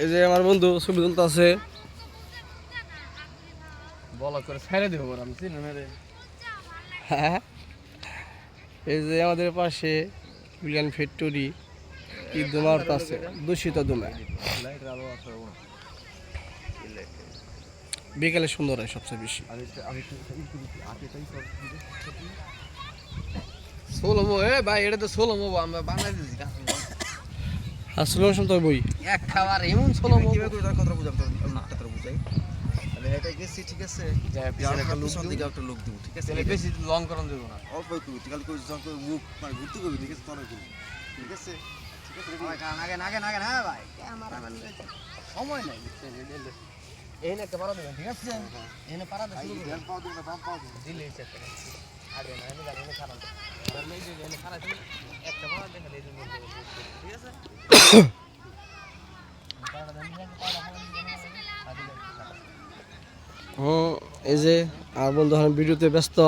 এই যে আমার বন্ধু ছবি তুলতে আছে বলা করে ছেড়ে দেবো আমি চিনি না রে। হ্যাঁ এই যে আমাদের পাশে বিলিয়ন ফ্যাক্টরি কি দোমা আছে দূষিত দোমা বিকেলে সুন্দর হয় সবচেয়ে বেশি সোলমো এ ভাই এটা তো সোলমো আমরা বাংলা দিছি আসলে শুনতে বই এক খাবার এমন সোলমো কথা বুঝাই তাহলে এটা গেছি ঠিক আছে পিছন দিকে একটা লোক দিব ঠিক আছে বেশি লং করন দেবো না অল্প একটু কাল করে যখন করে মুখ মানে ঘুরতে করবি ঠিক আছে তখন করবি ঠিক আছে ঠিক আছে নাগে নাগে নাগে হ্যাঁ ভাই ক্যামেরা সময় নাই এই না একটা পারা দেবেন ঠিক আছে এনে পারা দেবেন ধ্যান পাও দিন না বাম পাও দিন দিলে চেক করে আগে না আমি জানি না খারাপ আর নেই যে এনে খারাপ একটা পারা দেখালে এই জন্য ঠিক আছে পারা দেন পারা এই যে আর বন্ধু এখন ভিডিওতে ব্যস্ত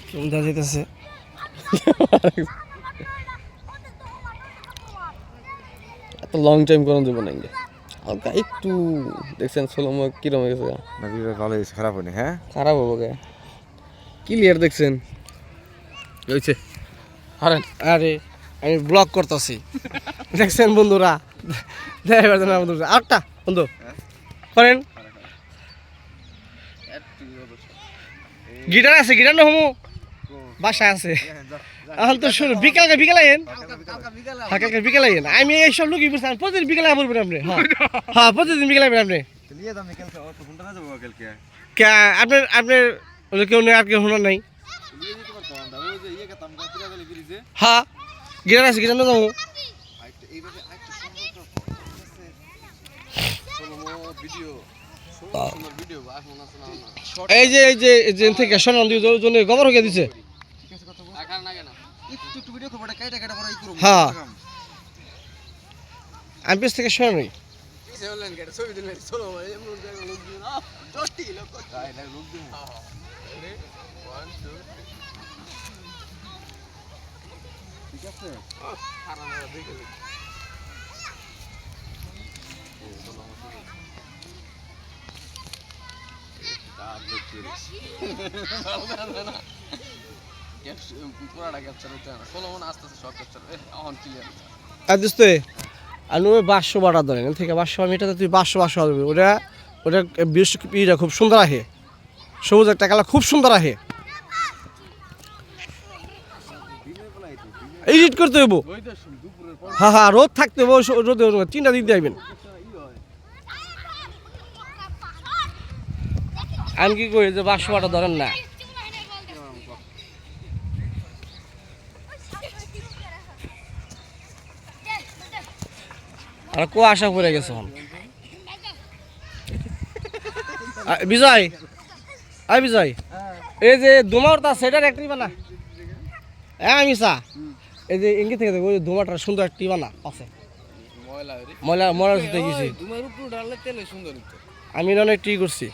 কেমন যেতেছে এত লং টাইম করানো দেবো না হালকা একটু দেখছেন সোলম কিরম হয়ে গেছে না ভিডিও ভালো হয়েছে খারাপ হয়নি হ্যাঁ খারাপ হবো কে ক্লিয়ার দেখছেন হইছে আরে আরে আমি ব্লগ করতেছি দেখছেন বন্ধুরা দেখবার জন্য বন্ধুরা আরেকটা বন্ধু করেন গিটার আছে গিটার না হমু বাসায় আছে এখন তো শুনুন বিকালে বিকালে আইন কালকে বিকালে আইন আমি এইসব লোকই বুঝছি প্রতিদিন বিকালে বলবেন আপনি হ্যাঁ হ্যাঁ প্রতিদিন বিকালে আইবেন আপনি নিয়ে দাম কালকে অত ঘন্টা না যাবো কালকে কে আপনার আপনার কেউ নেই আর কেউ শোনার নাই নিয়ে যেতে পারতাম আমরা ওই যে ইয়ে কাতাম কাতিরা গেলে ব্রিজে হ্যাঁ গিটার আছে গিটার না যাবো এইভাবে আরেকটু সুন্দর তো সোলমো ভিডিও ভিডিও আসুন আসুন এই যে থেকে শোনান দিয়ে জন্য গোবর হয়ে দিছে ঠিক আছে কথা বল আকার নাগে না একটু একটু ভিডিও করব এটা কাইটা কাইটা বড় ই করব হ্যাঁ। আমি পেছ থেকে শোনান কিসে বললেন কেটে ছবি দিলেন সোলমো এমন জায়গা লোক দিন না দশটি লোক তাই না লোক দিব হ্যাঁ 1 2 ঠিক আছে খারাপ না দেখে পুরাটা ক্যাপচার হচ্ছে না সোলমন আস্তে আস্তে সব ক্যাপচার অন ক্লিয়ার আর দোস্ত আমি ওই 500 বাটা ধরেন এর থেকে 500 আমি এটাতে তুই 500 হবে ওটা ওটা ইটা খুব সুন্দর আহে সবুজ একটা কালার খুব সুন্দর আহে এডিট করতে হইব ওই তো দুপুরের পর হ্যাঁ হ্যাঁ রোদ থাকতে হইব রোদে 3টা দিন দিয়ে আইবেন আমি কি করি যে 500 বাটা ধরেন না আর কুয়াশা পড়ে গেছে এখন বিজয় আই বিজয় এই যে দোমাটা সেটার একটি বানা হ্যাঁ মিসা এই যে ইঙ্গিত থেকে ওই দোমাটা সুন্দর একটি বানা আছে ময়লা ময়লা ময়লা গেছি তোমার উপর ডাললে তেলে সুন্দর আমি অনেক টি করছি